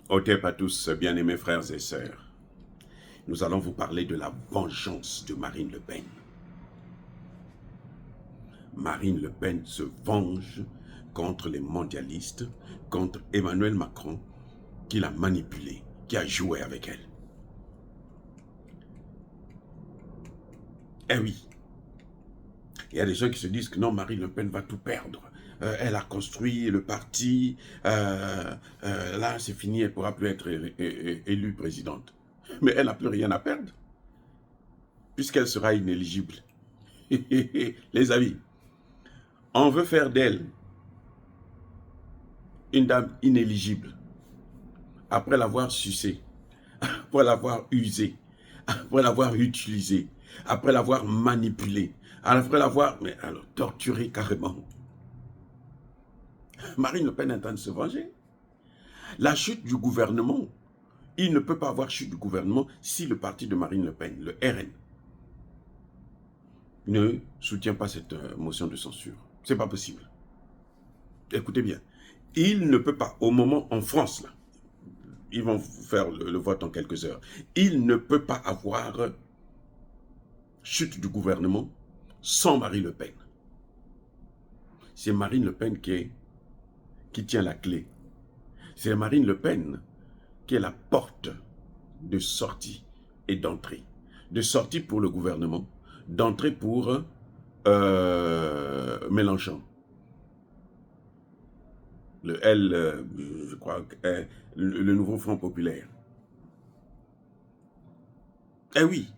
Otep à tous, bien-aimés frères et sœurs. Nous allons vous parler de la vengeance de Marine Le Pen. Marine Le Pen se venge contre les mondialistes, contre Emmanuel Macron, qui l'a manipulée, qui a joué avec elle. Eh oui, il y a des gens qui se disent que non, Marine Le Pen va tout perdre. Elle a construit le parti, là c'est fini, elle ne pourra plus être élue présidente. Mais elle n'a plus rien à perdre, puisqu'elle sera inéligible. Les amis, on veut faire d'elle une dame inéligible, après l'avoir sucée, après l'avoir usée, après l'avoir utilisée, après l'avoir manipulée, après l'avoir torturée carrément. Marine Le Pen est en train de se venger. La chute du gouvernement, il ne peut pas avoir chute du gouvernement si le parti de Marine Le Pen, le RN, ne soutient pas cette motion de censure. C'est pas possible. Écoutez bien, il ne peut pas, au moment en France, là, ils vont faire le vote en quelques heures, il ne peut pas avoir chute du gouvernement sans Marine Le Pen. C'est Marine Le Pen qui tient la clé. C'est Marine Le Pen qui est la porte de sortie et d'entrée. De sortie pour le gouvernement, d'entrée pour Mélenchon. Le L, je crois, le nouveau Front populaire. Eh oui,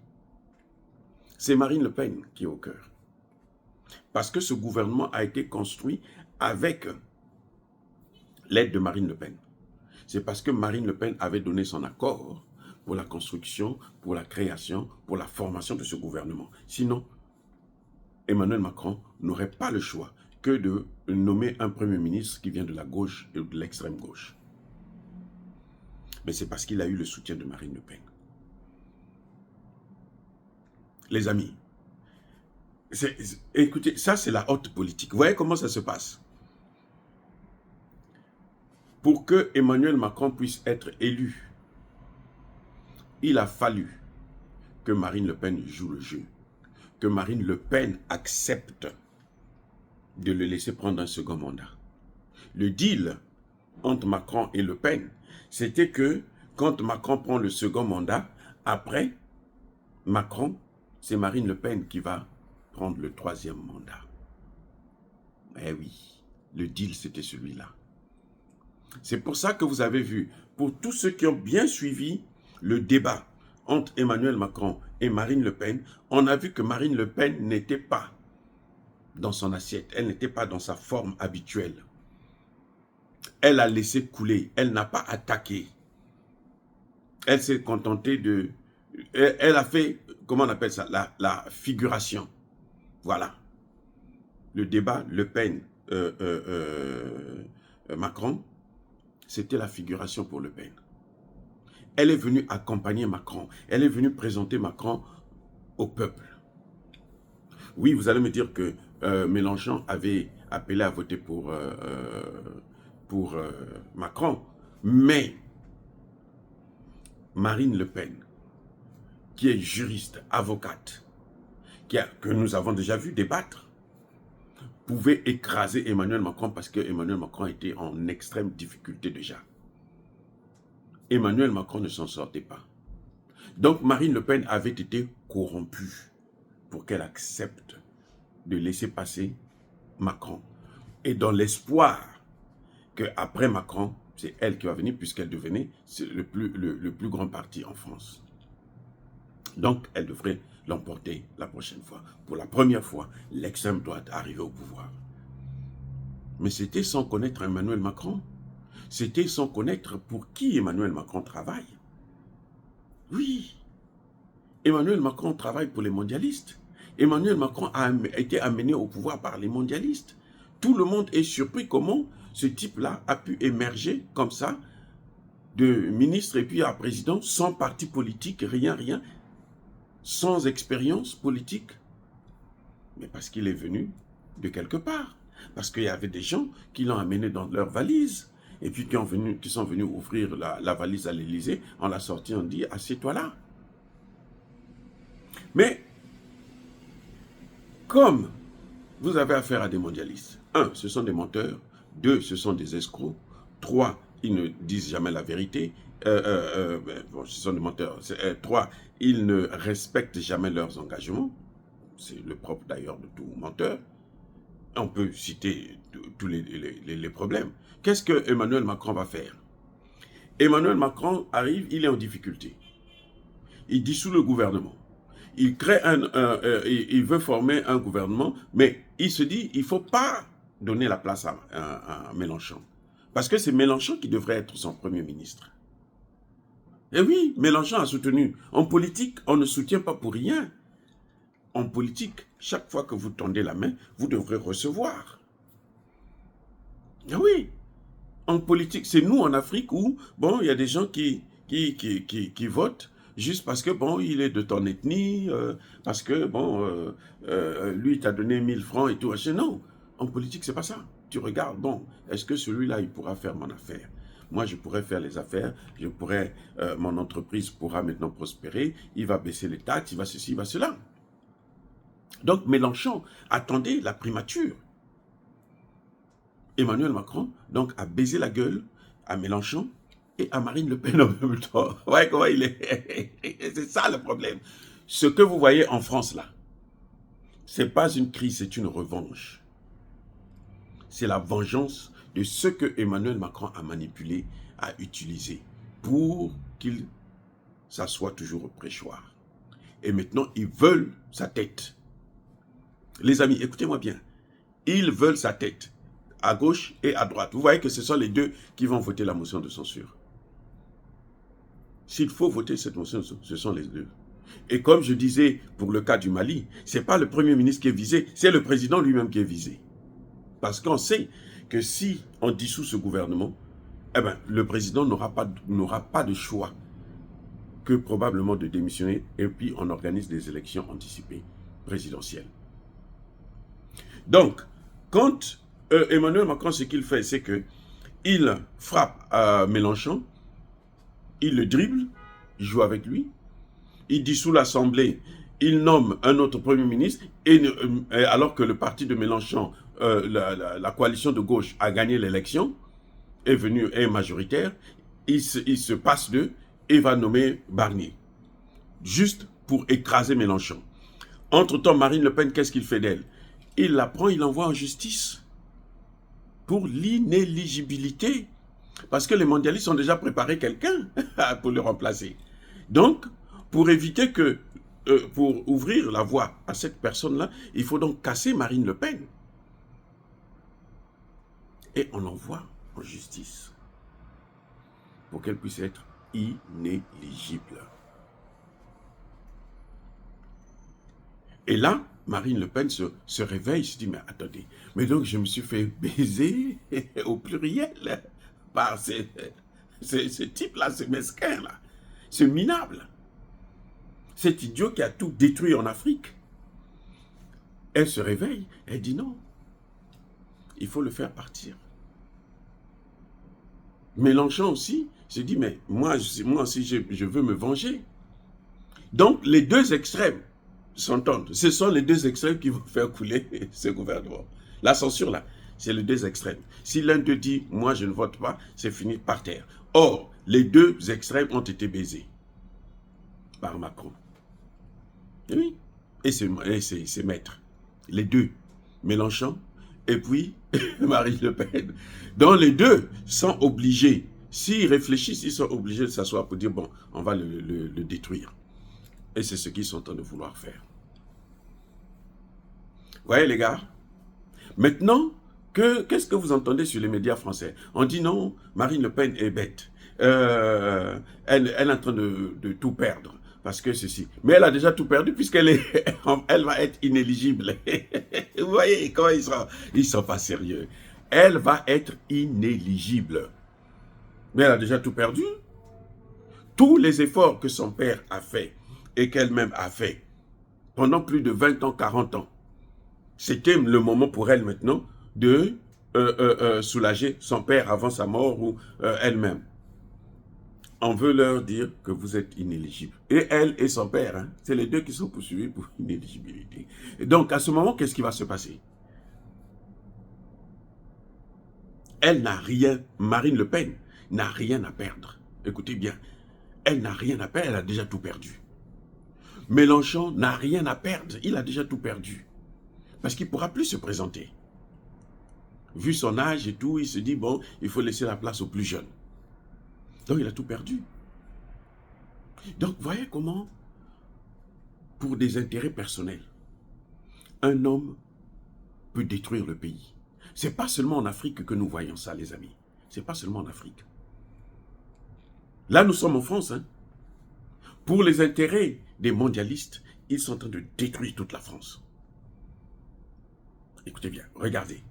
c'est Marine Le Pen qui est au cœur. Parce que ce gouvernement a été construit avec l'aide de Marine Le Pen. C'est parce que Marine Le Pen avait donné son accord pour la construction, pour la création, pour la formation de ce gouvernement. Sinon, Emmanuel Macron n'aurait pas le choix que de nommer un Premier ministre qui vient de la gauche et de l'extrême gauche. Mais c'est parce qu'il a eu le soutien de Marine Le Pen. Les amis, écoutez, ça c'est la haute politique. Vous voyez comment ça se passe? Pour que Emmanuel Macron puisse être élu, il a fallu que Marine Le Pen joue le jeu, que Marine Le Pen accepte de le laisser prendre un second mandat. Le deal entre Macron et Le Pen, c'était que quand Macron prend le second mandat, après Macron, c'est Marine Le Pen qui va prendre le troisième mandat. Eh oui, le deal c'était celui-là. C'est pour ça que vous avez vu, pour tous ceux qui ont bien suivi le débat entre Emmanuel Macron et Marine Le Pen, on a vu que Marine Le Pen n'était pas dans son assiette, elle n'était pas dans sa forme habituelle. Elle a laissé couler, elle n'a pas attaqué. Elle s'est contentée de... Elle a fait, comment on appelle ça, la figuration. Voilà. Le débat Le Pen, Macron, c'était la figuration pour Le Pen. Elle est venue accompagner Macron. Elle est venue présenter Macron au peuple. Oui, vous allez me dire que Mélenchon avait appelé à voter pour Macron. Mais Marine Le Pen, qui est juriste, avocate, que nous avons déjà vu débattre, pouvait écraser Emmanuel Macron parce que Emmanuel Macron était en extrême difficulté déjà. Emmanuel Macron ne s'en sortait pas. Donc Marine Le Pen avait été corrompue pour qu'elle accepte de laisser passer Macron. Et dans l'espoir qu'après Macron, c'est elle qui va venir puisqu'elle devenait le plus grand parti en France. Donc elle devrait l'emporter la prochaine fois. Pour la première fois, l'extrême droite arrivait au pouvoir. Mais c'était sans connaître Emmanuel Macron. C'était sans connaître pour qui Emmanuel Macron travaille. Oui, Emmanuel Macron travaille pour les mondialistes. Emmanuel Macron a été amené au pouvoir par les mondialistes. Tout le monde est surpris comment ce type-là a pu émerger comme ça, de ministre et puis à président, sans parti politique, rien, sans expérience politique. Mais parce qu'il est venu de quelque part. Parce qu'il y avait des gens qui l'ont amené dans leur valise. et puis qui sont venus ouvrir la valise à l'Élysée, on l'a sorti, on dit, assieds-toi là. Mais, comme vous avez affaire à des mondialistes, 1, ce sont des menteurs, 2, ce sont des escrocs, 3, ils ne disent jamais la vérité, bon, ce sont des menteurs, 3, ils ne respectent jamais leurs engagements, c'est le propre d'ailleurs de tout menteur. On peut citer tous les problèmes. Qu'est-ce que Emmanuel Macron va faire? Emmanuel Macron arrive, il est en difficulté. Il dissout le gouvernement. Il crée il veut former un gouvernement, mais il se dit, il ne faut pas donner la place à Mélenchon. Parce que c'est Mélenchon qui devrait être son premier ministre. Et oui, Mélenchon a soutenu. En politique, on ne soutient pas pour rien. En politique, chaque fois que vous tendez la main, vous devrez recevoir. Ah oui, en politique, c'est nous en Afrique où, bon, il y a des gens qui votent juste parce que, bon, il est de ton ethnie, parce que, bon, lui, il t'a donné 1000 francs et tout. Non, en politique, c'est pas ça. Tu regardes, bon, est-ce que celui-là, il pourra faire mon affaire? Moi, je pourrais faire les affaires, mon entreprise pourra maintenant prospérer, il va baisser les taxes, il va ceci, il va cela. Donc Mélenchon attendait la primature. Emmanuel Macron donc a baisé la gueule à Mélenchon et à Marine Le Pen en même temps. Ouais, comment il est. C'est ça le problème. Ce que vous voyez en France là, c'est pas une crise, c'est une revanche. C'est la vengeance de ce que Emmanuel Macron a manipulé, a utilisé pour qu'il s'assoie toujours au préchoir. Et maintenant, ils veulent sa tête. Les amis, écoutez-moi bien. Ils veulent sa tête, à gauche et à droite. Vous voyez que ce sont les deux qui vont voter la motion de censure. S'il faut voter cette motion, ce sont les deux. Et comme je disais pour le cas du Mali, ce n'est pas le Premier ministre qui est visé, c'est le président lui-même qui est visé. Parce qu'on sait que si on dissout ce gouvernement, eh ben, le président n'aura pas de choix que probablement de démissionner et puis on organise des élections anticipées présidentielles. Donc, quand Emmanuel Macron, ce qu'il fait, c'est qu'il frappe à Mélenchon, il le dribble, il joue avec lui, il dissout l'Assemblée, il nomme un autre Premier ministre, alors que le parti de Mélenchon, la coalition de gauche, a gagné l'élection, est majoritaire, il se passe d'eux et va nommer Barnier, juste pour écraser Mélenchon. Entre-temps, Marine Le Pen, qu'est-ce qu'il fait d'elle? Il la prend, il l'envoie en justice pour l'inéligibilité. Parce que les mondialistes ont déjà préparé quelqu'un pour le remplacer. Donc, pour éviter que, pour ouvrir la voie à cette personne-là, il faut donc casser Marine Le Pen. Et on l'envoie en justice pour qu'elle puisse être inéligible. Et là, Marine Le Pen se réveille, se dit, mais attendez, mais donc je me suis fait baiser au pluriel par ce type-là, ce mesquin-là, ce minable, cet idiot qui a tout détruit en Afrique. Elle se réveille, elle dit non, il faut le faire partir. Mélenchon aussi se dit, mais moi aussi je veux me venger. Donc les deux extrêmes s'entendent. Ce sont les deux extrêmes qui vont faire couler ce gouvernement. La censure, là, c'est les deux extrêmes. Si l'un d'eux dit, moi je ne vote pas, c'est fini par terre. Or, les deux extrêmes ont été baisés par Macron. Et oui. Et c'est maître. Les deux, Mélenchon et puis Marine Le Pen. Donc les deux sont obligés, s'ils réfléchissent, ils sont obligés de s'asseoir pour dire, bon, on va le détruire. Et c'est ce qu'ils sont en train de vouloir faire. Vous voyez les gars? Maintenant, qu'est-ce que vous entendez sur les médias français? On dit non, Marine Le Pen est bête. Elle est en train de tout perdre. Parce que ceci. Mais elle a déjà tout perdu puisqu'elle elle va être inéligible. Vous voyez comment ils sont pas sérieux. Elle va être inéligible. Mais elle a déjà tout perdu. Tous les efforts que son père a fait et qu'elle-même a fait pendant plus de 20 ans, 40 ans, c'était le moment pour elle maintenant de soulager son père avant sa mort ou elle-même. On veut leur dire que vous êtes inéligible. Et elle et son père, hein, c'est les deux qui sont poursuivis pour inéligibilité. Et donc, à ce moment, qu'est-ce qui va se passer? Elle n'a rien, Marine Le Pen n'a rien à perdre. Écoutez bien, elle n'a rien à perdre, elle a déjà tout perdu. Mélenchon n'a rien à perdre, il a déjà tout perdu. Parce qu'il ne pourra plus se présenter. Vu son âge et tout, il se dit, bon, il faut laisser la place aux plus jeunes. Donc, il a tout perdu. Donc, voyez comment, pour des intérêts personnels, un homme peut détruire le pays. Ce n'est pas seulement en Afrique que nous voyons ça, les amis. Ce n'est pas seulement en Afrique. Là, nous sommes en France. Hein. Pour les intérêts des mondialistes, ils sont en train de détruire toute la France. Écoutez bien, regardez.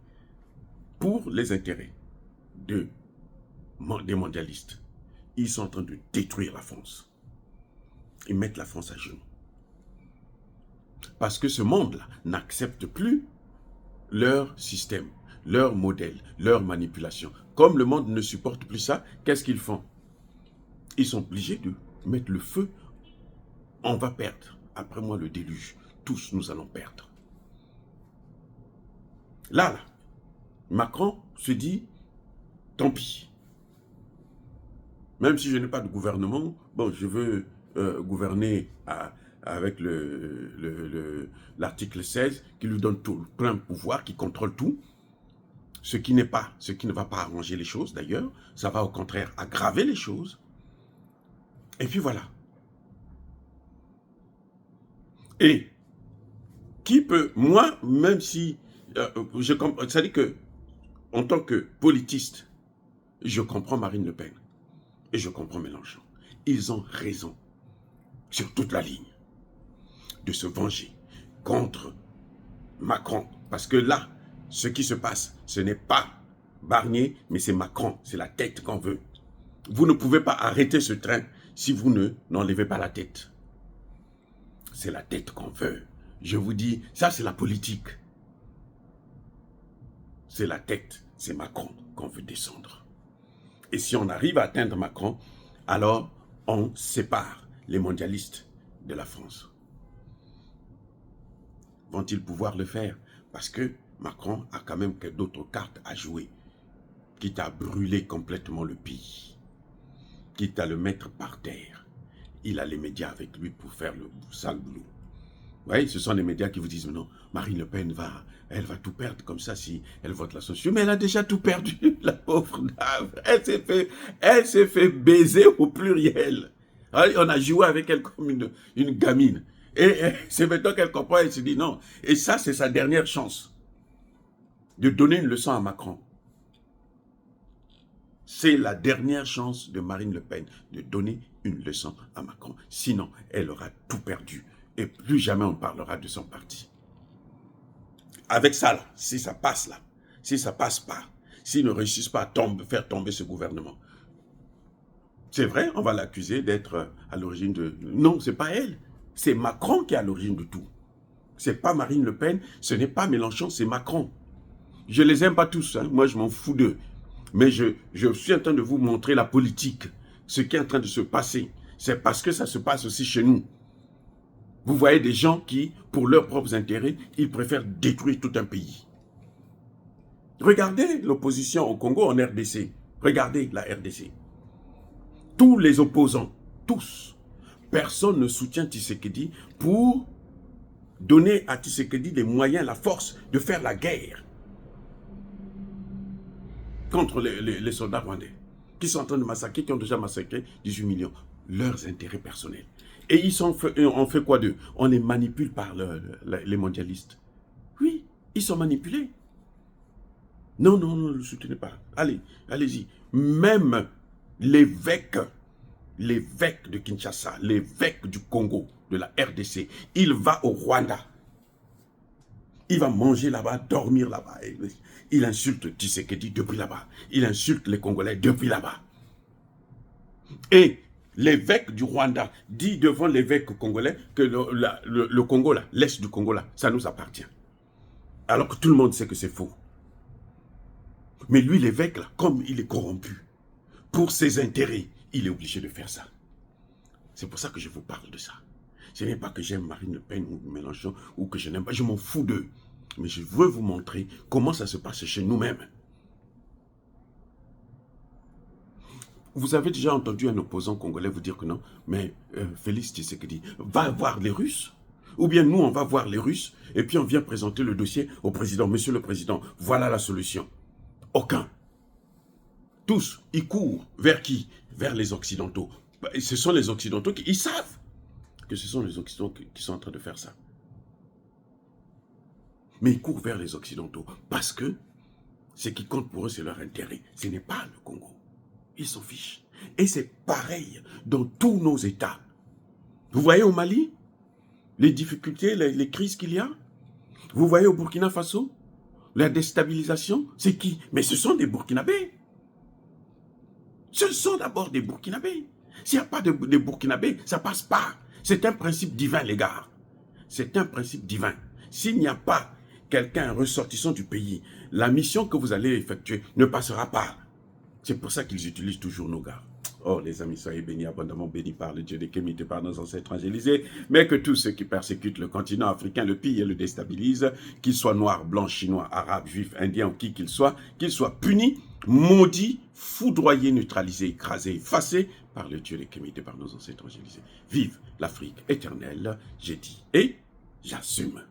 Pour les intérêts des mondialistes, ils sont en train de détruire la France. Ils mettent la France à genoux. Parce que ce monde-là n'accepte plus leur système, leur modèle, leur manipulation. Comme le monde ne supporte plus ça, qu'est-ce qu'ils font? Ils sont obligés de mettre le feu. On va perdre. Après moi, le déluge. Tous, nous allons perdre. Là, Macron se dit, tant pis. Même si je n'ai pas de gouvernement, bon, je veux gouverner avec l'article 16 qui lui donne tout le plein pouvoir, qui contrôle tout. Ce qui ne va pas arranger les choses d'ailleurs, ça va au contraire aggraver les choses. Et puis voilà. Et qui peut, moi, même si, je comprends, ça dit que, en tant que politiste, je comprends Marine Le Pen et je comprends Mélenchon. Ils ont raison, sur toute la ligne, de se venger contre Macron. Parce que là, ce qui se passe, ce n'est pas Barnier, mais c'est Macron, c'est la tête qu'on veut. Vous ne pouvez pas arrêter ce train si vous n'enlevez pas la tête. C'est la tête qu'on veut. Je vous dis, ça c'est la politique. C'est la tête, c'est Macron qu'on veut descendre. Et si on arrive à atteindre Macron, alors on sépare les mondialistes de la France. Vont-ils pouvoir le faire? Parce que Macron a quand même d'autres cartes à jouer, quitte à brûler complètement le pays, quitte à le mettre par terre. Il a les médias avec lui pour faire le sale boulot. Vous voyez, ce sont les médias qui vous disent, non, Marine Le Pen elle va tout perdre comme ça si elle vote la censure. Mais elle a déjà tout perdu, la pauvre dame. Elle s'est fait baiser au pluriel. On a joué avec elle comme une gamine. Et c'est maintenant qu'elle comprend, elle se dit non. Et ça, c'est sa dernière chance de donner une leçon à Macron. C'est la dernière chance de Marine Le Pen de donner une leçon à Macron. Sinon, elle aura tout perdu. Et plus jamais on parlera de son parti. Avec ça, là, si ça passe là, si ça passe pas, s'ils ne réussissent pas à faire tomber ce gouvernement, c'est vrai, on va l'accuser d'être à l'origine de... Non, c'est pas elle. C'est Macron qui est à l'origine de tout. C'est pas Marine Le Pen, ce n'est pas Mélenchon, c'est Macron. Je les aime pas tous, hein. Moi je m'en fous d'eux. Mais je suis en train de vous montrer la politique, ce qui est en train de se passer. C'est parce que ça se passe aussi chez nous. Vous voyez des gens qui, pour leurs propres intérêts, ils préfèrent détruire tout un pays. Regardez l'opposition au Congo en RDC. Regardez la RDC. Tous les opposants, tous, personne ne soutient Tshisekedi pour donner à Tshisekedi les moyens, la force de faire la guerre contre les soldats rwandais qui sont en train de massacrer, qui ont déjà massacré 18 millions. Leurs intérêts personnels. Et on fait quoi d'eux? On les manipule par les mondialistes. Oui, ils sont manipulés. Non, non, ne le soutenez pas. Allez, allez-y. Même l'évêque de Kinshasa, l'évêque du Congo, de la RDC, il va au Rwanda. Il va manger là-bas, dormir là-bas. Il insulte Tshisekedi depuis là-bas. Il insulte les Congolais depuis là-bas. Et l'évêque du Rwanda dit devant l'évêque congolais que le Congo, là, l'Est du Congo, là, ça nous appartient. Alors que tout le monde sait que c'est faux. Mais lui, l'évêque, là, comme il est corrompu, pour ses intérêts, il est obligé de faire ça. C'est pour ça que je vous parle de ça. Ce n'est pas que j'aime Marine Le Pen ou Mélenchon ou que je n'aime pas, je m'en fous d'eux. Mais je veux vous montrer comment ça se passe chez nous-mêmes. Vous avez déjà entendu un opposant congolais vous dire que non, mais Félix Tshisekedi va voir les Russes. Ou bien nous, on va voir les Russes et puis on vient présenter le dossier au président. Monsieur le président, voilà la solution. Aucun. Tous, ils courent vers qui? Vers les Occidentaux. Ce sont les Occidentaux qui ils savent que ce sont les Occidentaux qui sont en train de faire ça. Mais ils courent vers les Occidentaux parce que ce qui compte pour eux, c'est leur intérêt. Ce n'est pas le Congo. Ils s'en fichent. Et c'est pareil dans tous nos États. Vous voyez au Mali, les difficultés, les crises qu'il y a. Vous voyez au Burkina Faso, la déstabilisation, c'est qui? Mais ce sont des Burkinabés. Ce sont d'abord des Burkinabés. S'il n'y a pas de Burkinabés, ça ne passe pas. C'est un principe divin, les gars. C'est un principe divin. S'il n'y a pas quelqu'un ressortissant du pays, la mission que vous allez effectuer ne passera pas. C'est pour ça qu'ils utilisent toujours nos gars. Oh, les amis, soyez bénis, abondamment bénis par le Dieu des Kémites, par nos ancêtres angélisés, mais que tous ceux qui persécutent le continent africain le pillent et le déstabilisent, qu'ils soient noirs, blancs, chinois, arabes, juifs, indiens ou qui qu'ils soient punis, maudits, foudroyés, neutralisés, écrasés, effacés par le Dieu des Kémites, par nos ancêtres angélisés. Vive l'Afrique éternelle, j'ai dit, et j'assume.